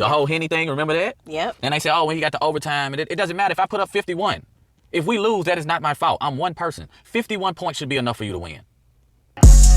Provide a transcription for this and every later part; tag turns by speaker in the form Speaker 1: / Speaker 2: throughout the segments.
Speaker 1: The whole Henny thing, remember that?
Speaker 2: Yep.
Speaker 1: And they say, oh, when he got to overtime, it doesn't matter if I put up 51. If we lose, that is not my fault. I'm one person. 51 points should be enough for you to win.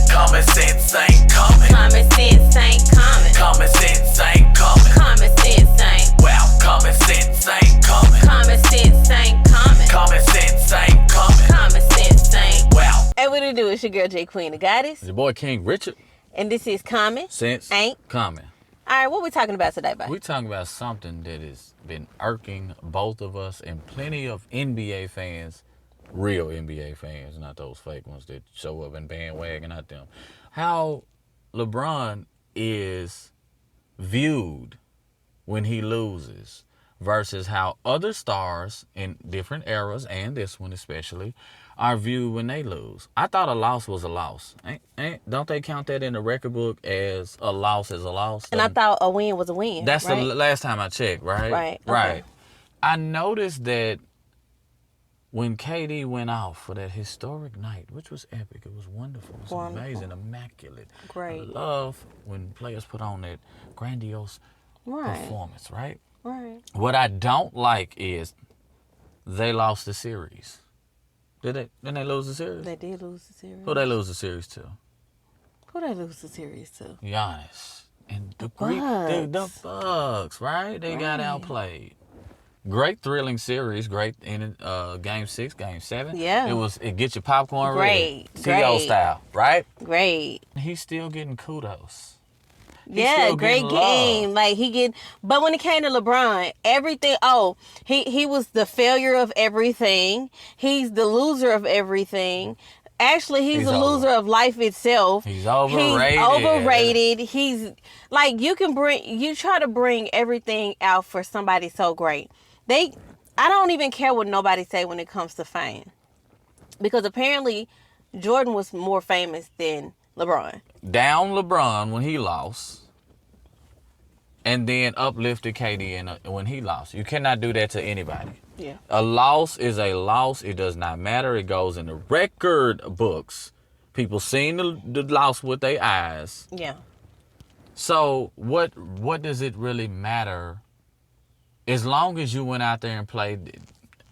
Speaker 3: Common sense ain't coming.
Speaker 2: Common sense ain't coming.
Speaker 3: Common sense ain't coming.
Speaker 2: Common sense ain't.
Speaker 3: Well, common sense ain't coming.
Speaker 2: Common sense ain't coming.
Speaker 3: Common sense ain't coming.
Speaker 2: Common sense ain't.
Speaker 3: Well,
Speaker 2: Hey, what it do? It's your girl JQueenDaGoddess,
Speaker 1: It's your boy King Richard.
Speaker 2: and this is Common
Speaker 1: Sense
Speaker 2: Ain't.
Speaker 1: coming.
Speaker 2: All right, what we talking about today, bye?
Speaker 1: We're talking about something that has been irking both of us and plenty of NBA fans, real NBA fans, not those fake ones that show up and bandwagon at them. How LeBron is viewed when he loses versus how other stars in different eras, and this one especially, are viewed when they lose. I thought a loss was a loss. Don't they count that in the record book as a loss is a loss?
Speaker 2: And I thought a win was a win.
Speaker 1: That's
Speaker 2: right?
Speaker 1: the last time I checked, right?
Speaker 2: Right, okay.
Speaker 1: Right. I noticed that when KD went off for that historic night, which was epic, it was wonderful, it was
Speaker 2: Wonderful.
Speaker 1: amazing, immaculate.
Speaker 2: Great.
Speaker 1: I love when players put on that grandiose
Speaker 2: Right.
Speaker 1: performance, right?
Speaker 2: Right.
Speaker 1: What I don't like is they lost the series. Didn't they lose the series?
Speaker 2: They did lose the series.
Speaker 1: Who they lose the series to?
Speaker 2: Who they lose the series to?
Speaker 1: Giannis. And the Bucks, right? They got outplayed. Great thrilling series, great in game 6, game 7.
Speaker 2: Yeah.
Speaker 1: It gets your popcorn ready.
Speaker 2: Great,
Speaker 1: T.O.
Speaker 2: great.
Speaker 1: style, right?
Speaker 2: Great.
Speaker 1: He's still getting kudos. He's
Speaker 2: Yeah,
Speaker 1: still
Speaker 2: great
Speaker 1: getting
Speaker 2: game.
Speaker 1: love.
Speaker 2: But when it came to LeBron, everything. Oh, he was the failure of everything. He's the loser of everything. Actually, he's the loser of life itself.
Speaker 1: He's overrated.
Speaker 2: He's overrated. He's like you try to bring everything out for somebody so great. I don't even care what nobody say when it comes to fame, because apparently Jordan was more famous than LeBron.
Speaker 1: Down LeBron when he lost, and then uplifted KD when he lost. You cannot do that to anybody.
Speaker 2: Yeah.
Speaker 1: A loss is a loss. It does not matter. It goes in the record books. People seen the loss with their eyes.
Speaker 2: Yeah.
Speaker 1: So what does it really matter? As long as you went out there and played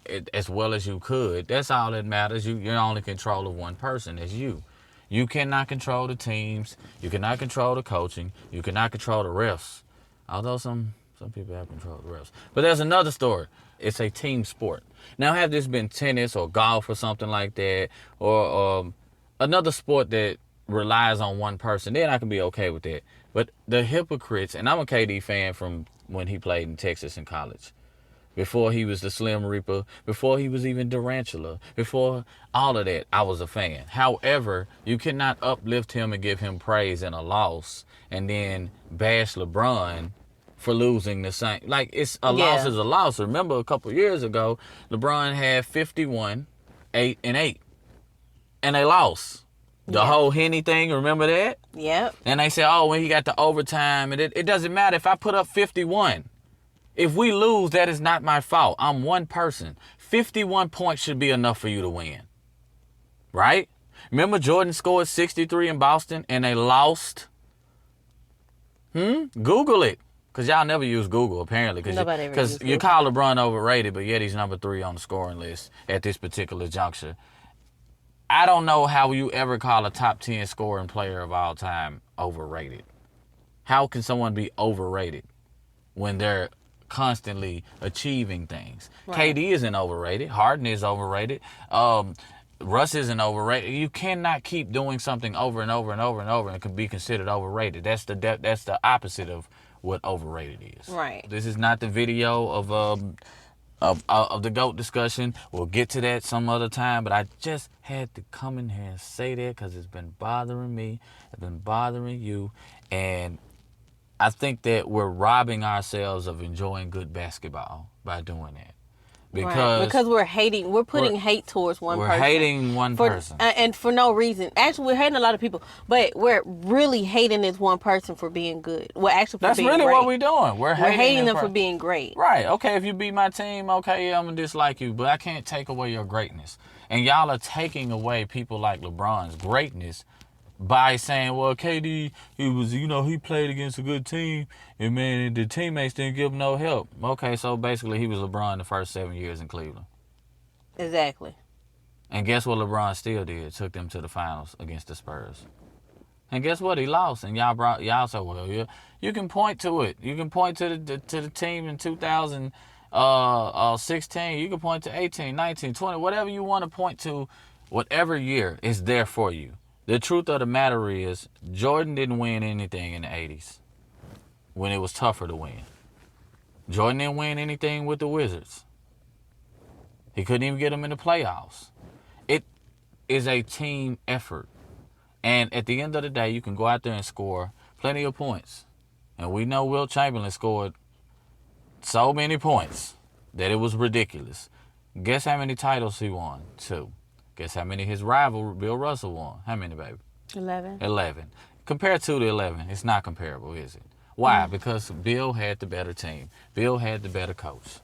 Speaker 1: it as well as you could, that's all that matters. You're only control of one person. It's you. You cannot control the teams. You cannot control the coaching. You cannot control the refs. Although some people have control of the refs. But there's another story. It's a team sport. Now, have this been tennis or golf or something like that, or another sport that relies on one person, then I can be okay with that. But the hypocrites, and I'm a KD fan from when he played in Texas in college. Before he was the Slim Reaper, before he was even Durantula, before all of that, I was a fan. However, you cannot uplift him and give him praise in a loss and then bash LeBron for losing the same. Like, it's a loss is a loss. Remember a couple years ago, LeBron had 51, 8 and 8. And they lost. The whole Henny thing, remember that?
Speaker 2: Yep.
Speaker 1: And they said, oh, when he got to overtime, it doesn't matter if I put up 51. If we lose, that is not my fault. I'm one person. 51 points should be enough for you to win. Right? Remember Jordan scored 63 in Boston and they lost? Google it. Because y'all never use Google, apparently. Because you call LeBron overrated, but yet he's number 3 on the scoring list at this particular juncture. I don't know how you ever call a top 10 scoring player of all time overrated. How can someone be overrated when they're constantly achieving things? Right. KD isn't overrated. Harden is overrated. Russ isn't overrated. You cannot keep doing something over and over and over and over and it can be considered overrated. That's the opposite of what overrated is.
Speaker 2: Right.
Speaker 1: This is not the video of the GOAT discussion. We'll get to that some other time, but I just had to come in here and say that because it's been bothering me. It's been bothering you. And I think that we're robbing ourselves of enjoying good basketball by doing that.
Speaker 2: Because we're putting hate towards one person.
Speaker 1: We're hating one person.
Speaker 2: And for no reason. Actually, we're hating a lot of people, but we're really hating this one person for being good. Well, actually, for being great.
Speaker 1: That's really what we're doing. We're hating
Speaker 2: them for being great.
Speaker 1: Right. Okay, if you beat my team, okay, yeah, I'm going to dislike you, but I can't take away your greatness. And y'all are taking away people like LeBron's greatness by saying, well, KD, he was, he played against a good team, and man, the teammates didn't give him no help. Okay, so basically he was LeBron the first 7 years in Cleveland.
Speaker 2: Exactly.
Speaker 1: And guess what LeBron still did? Took them to the finals against the Spurs. And guess what? He lost. And y'all say, well, yeah, you can point to it. You can point to the team in 2016. You can point to 18, 19, 20, whatever you want to point to, whatever year is there for you. The truth of the matter is, Jordan didn't win anything in the 80s when it was tougher to win. Jordan didn't win anything with the Wizards. He couldn't even get them in the playoffs. It is a team effort. And at the end of the day, you can go out there and score plenty of points. And we know Wilt Chamberlain scored so many points that it was ridiculous. Guess how many titles he won? 2. Guess how many his rival, Bill Russell, won? How many, baby?
Speaker 2: 11.
Speaker 1: 11. Compared to the 11, it's not comparable, is it? Why? Because Bill had the better team. Bill had the better coach.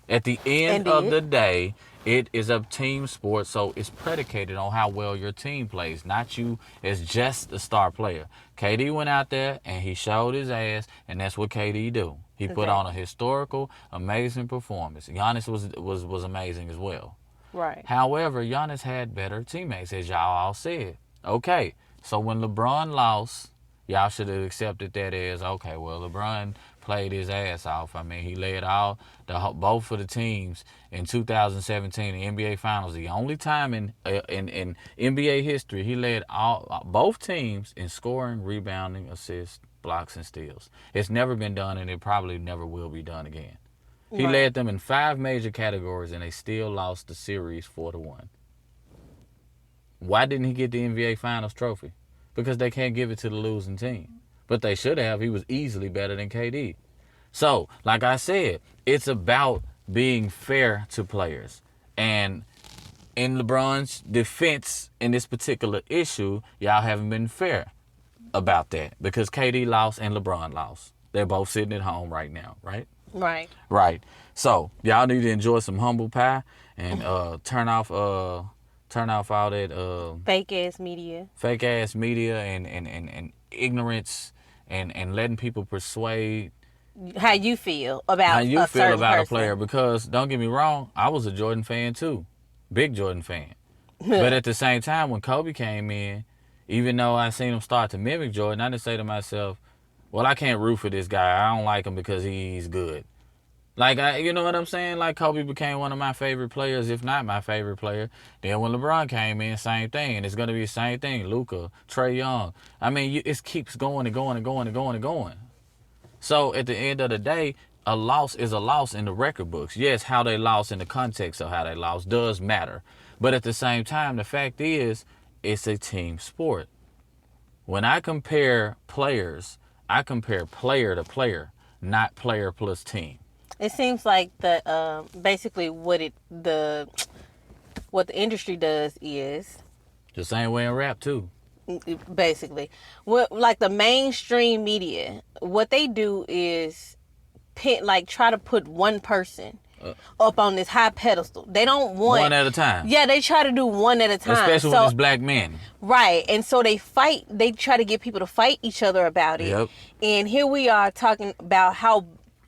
Speaker 1: At the end of the day, it is a team sport, so it's predicated on how well your team plays, not you as just a star player. KD went out there and he showed his ass, and that's what KD do. He put on a historical, amazing performance. Giannis was amazing as well.
Speaker 2: Right.
Speaker 1: However, Giannis had better teammates, as y'all all said. Okay, so when LeBron lost, y'all should have accepted that as, okay, well, LeBron played his ass off. I mean, he led both of the teams in 2017, the NBA Finals. The only time in NBA history he led both teams in scoring, rebounding, assists, blocks, and steals. It's never been done, and it probably never will be done again. He led them in 5 major categories, and they still lost the series 4-1. Why didn't he get the NBA Finals trophy? Because they can't give it to the losing team. But they should have. He was easily better than KD. So, like I said, it's about being fair to players. And in LeBron's defense in this particular issue, y'all haven't been fair about that. Because KD lost and LeBron lost. They're both sitting at home right now, right?
Speaker 2: Right.
Speaker 1: Right. So, y'all need to enjoy some humble pie and turn off all that
Speaker 2: Fake ass media
Speaker 1: and ignorance and letting people persuade
Speaker 2: how you feel about
Speaker 1: a player. Because don't get me wrong, I was a Jordan fan too, big Jordan fan. But at the same time, when Kobe came in, even though I seen him start to mimic Jordan, I didn't say to myself, well, I can't root for this guy. I don't like him because he's good. Like, you know what I'm saying? Like, Kobe became one of my favorite players, if not my favorite player. Then when LeBron came in, same thing. And it's going to be the same thing. Luka, Trae Young. I mean, it keeps going and going and going and going and going. So, at the end of the day, a loss is a loss in the record books. Yes, how they lost in the context of how they lost does matter. But at the same time, the fact is, it's a team sport. When I compare players, I compare player to player, not player plus team.
Speaker 2: It seems like basically what the industry does is
Speaker 1: the same way in rap too.
Speaker 2: Basically, like the mainstream media, what they do is try to put one person up on this high pedestal. They don't want
Speaker 1: one at a time.
Speaker 2: Yeah, they try to do one at a time,
Speaker 1: especially when it's black men. Right,
Speaker 2: and so they fight. They try to get people to fight each other about it.
Speaker 1: Yep.
Speaker 2: And here we are talking about how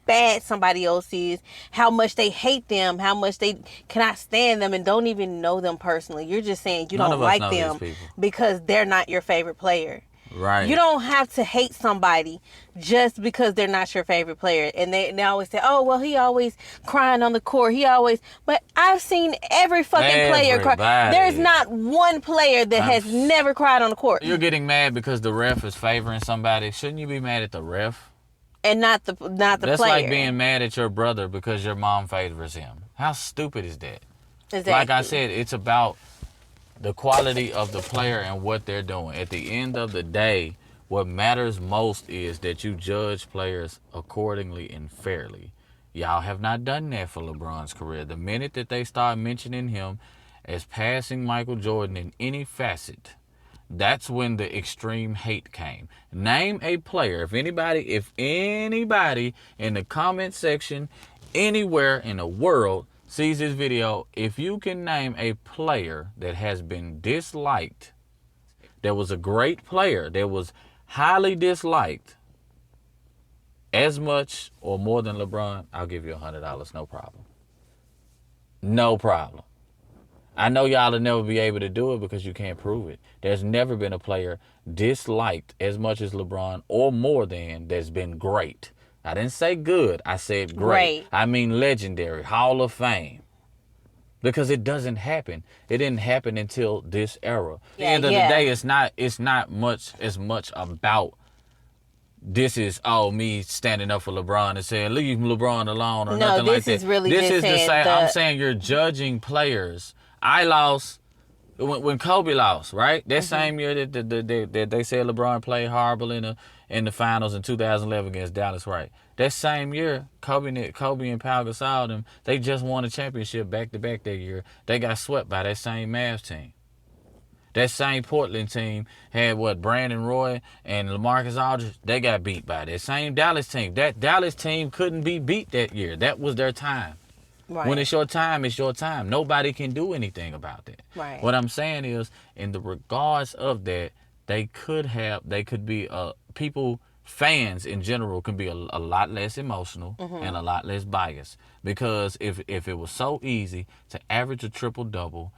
Speaker 2: bad somebody else is, how much they hate them, how much they cannot stand them and don't even know them personally. You're just saying you don't like them because they're not your favorite player.
Speaker 1: Right.
Speaker 2: You don't have to hate somebody just because they're not your favorite player. And they always say, oh, well, he always crying on the court. But I've seen every fucking player cry. There's not one player that has never cried on the court.
Speaker 1: You're getting mad because the ref is favoring somebody. Shouldn't you be mad at the ref?
Speaker 2: And not the player.
Speaker 1: That's like being mad at your brother because your mom favors him. How stupid is that?
Speaker 2: Exactly.
Speaker 1: Like I said, it's about the quality of the player and what they're doing. At the end of the day, what matters most is that you judge players accordingly and fairly. Y'all have not done that for LeBron's career. The minute that they start mentioning him as passing Michael Jordan in any facet, that's when the extreme hate came. Name a player. If anybody in the comment section anywhere in the world sees this video, if you can name a player that has been disliked there was a great player that was highly disliked as much or more than LeBron, I'll give you $100, no problem. No problem. I know y'all will never be able to do it because you can't prove it. There's never been a player disliked as much as LeBron or more than that's been great. I didn't say good. I said great. I mean legendary, Hall of Fame. Because it doesn't happen. It didn't happen until this era. At the end of the day, it's not much as much about this is me standing up for LeBron and saying leave LeBron alone or nothing like that.
Speaker 2: This is really
Speaker 1: this
Speaker 2: just
Speaker 1: is
Speaker 2: saying
Speaker 1: I'm saying you're judging players. I lost when Kobe lost, right? That same year that they said LeBron played horrible in the finals in 2011 against Dallas, right? That same year, Kobe and Pau Gasol, they just won a championship back-to-back that year. They got swept by that same Mavs team. That same Portland team had, Brandon Roy and LaMarcus Aldridge. They got beat by that same Dallas team. That Dallas team couldn't be beat that year. That was their time.
Speaker 2: Right.
Speaker 1: When it's your time, it's your time. Nobody can do anything about that.
Speaker 2: Right.
Speaker 1: What I'm saying is, in the regards of that, fans in general can be a lot less emotional and a lot less biased. Because if it was so easy to average a triple-double,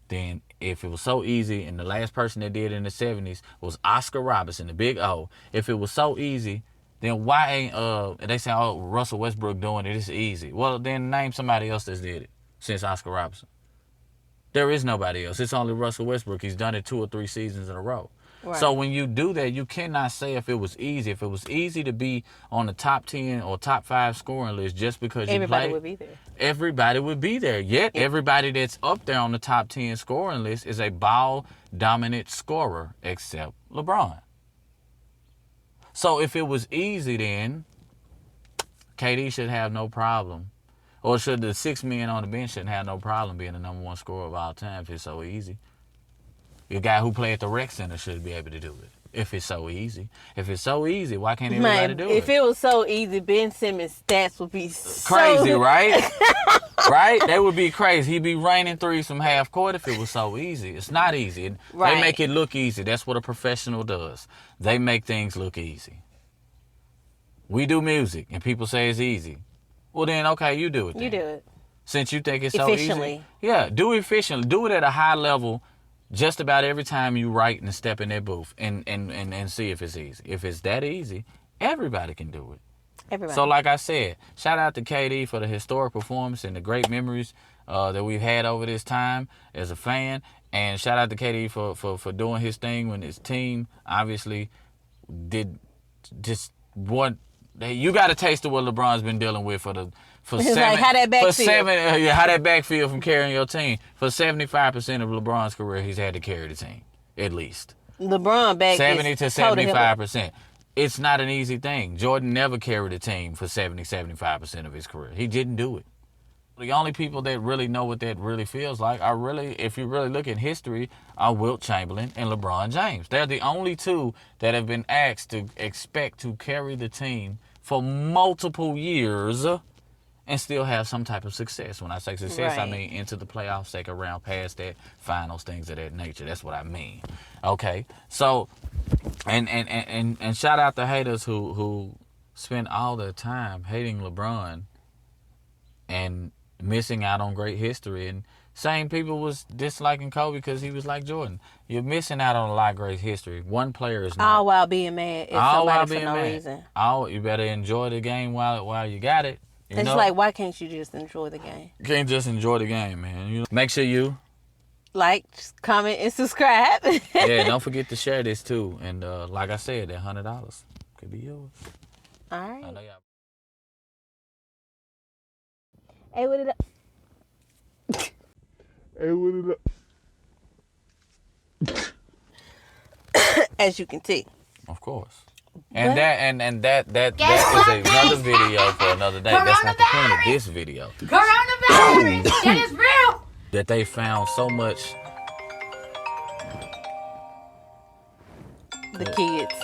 Speaker 1: then if it was so easy, and the last person that did it in the 70s was Oscar Robertson, the big O, if it was so easy, then why ain't, they say, Russell Westbrook doing it, it's easy. Well, then name somebody else that's did it since Oscar Robertson. There is nobody else. It's only Russell Westbrook. He's done it 2 or 3 seasons in a row. Right. So when you do that, you cannot say if it was easy. If it was easy to be on the top 10 or top 5 scoring list just because you played,
Speaker 2: everybody would be there.
Speaker 1: Everybody would be there. Yet everybody that's up there on the top 10 scoring list is a ball-dominant scorer except LeBron. So if it was easy, then KD should have no problem. Or should the 6 men on the bench shouldn't have no problem being the number 1 scorer of all time if it's so easy. The guy who played at the rec center should be able to do it. If it's so easy. If it's so easy, why can't everybody do it?
Speaker 2: If it was so easy, Ben Simmons' stats would be
Speaker 1: crazy, right? Right? They would be crazy. He'd be raining threes from half court if it was so easy. It's not easy. Right. They make it look easy. That's what a professional does. They make things look easy. We do music, and people say it's easy. Well, then, okay, you do it then.
Speaker 2: You do it.
Speaker 1: Since you think it's so easy. Yeah, do it efficiently. Do it at a high level just about every time you write and step in that booth and see if it's easy. If it's that easy, everybody can do it. Everybody. So like I said, shout out to KD for the historic performance and the great memories that we've had over this time as a fan. And shout out to KD for doing his thing when his team obviously did just what you got a taste of what LeBron's been dealing with for 7
Speaker 2: like how that backfield.
Speaker 1: How that backfield from carrying your team. For 75% of LeBron's career, he's had to carry the team, at least.
Speaker 2: LeBron back
Speaker 1: 70 to 75%. It's not an easy thing. Jordan never carried a team for 75% of his career. He didn't do it. The only people that really know what that really feels like are really, if you really look at history, are Wilt Chamberlain and LeBron James. They're the only two that have been asked to expect to carry the team for multiple years and still have some type of success. When I say success, right, I mean into the playoffs, second round, past that, finals, things of that nature. That's what I mean. Okay, so and shout out the haters who spend all their time hating LeBron and missing out on great history. And same people was disliking Kobe because he was like Jordan. You're missing out on a lot of great history. One player is not.
Speaker 2: All while being mad at somebody for no reason.
Speaker 1: You better enjoy the game while you got it.
Speaker 2: It's like, why can't you just enjoy the game?
Speaker 1: You can't just enjoy the game, man. Make sure you
Speaker 2: like, comment, and subscribe.
Speaker 1: Yeah, don't forget to share this too. And like I said, that $100 could be yours.
Speaker 2: All right.
Speaker 1: I know y'all.
Speaker 2: Hey, what it up?
Speaker 1: Hey, what it up?
Speaker 2: As you can see.
Speaker 1: Of course. And that is another video for another day. That's not the point of this video.
Speaker 4: Coronavirus! It is real!
Speaker 1: That they found so much.
Speaker 2: The kids.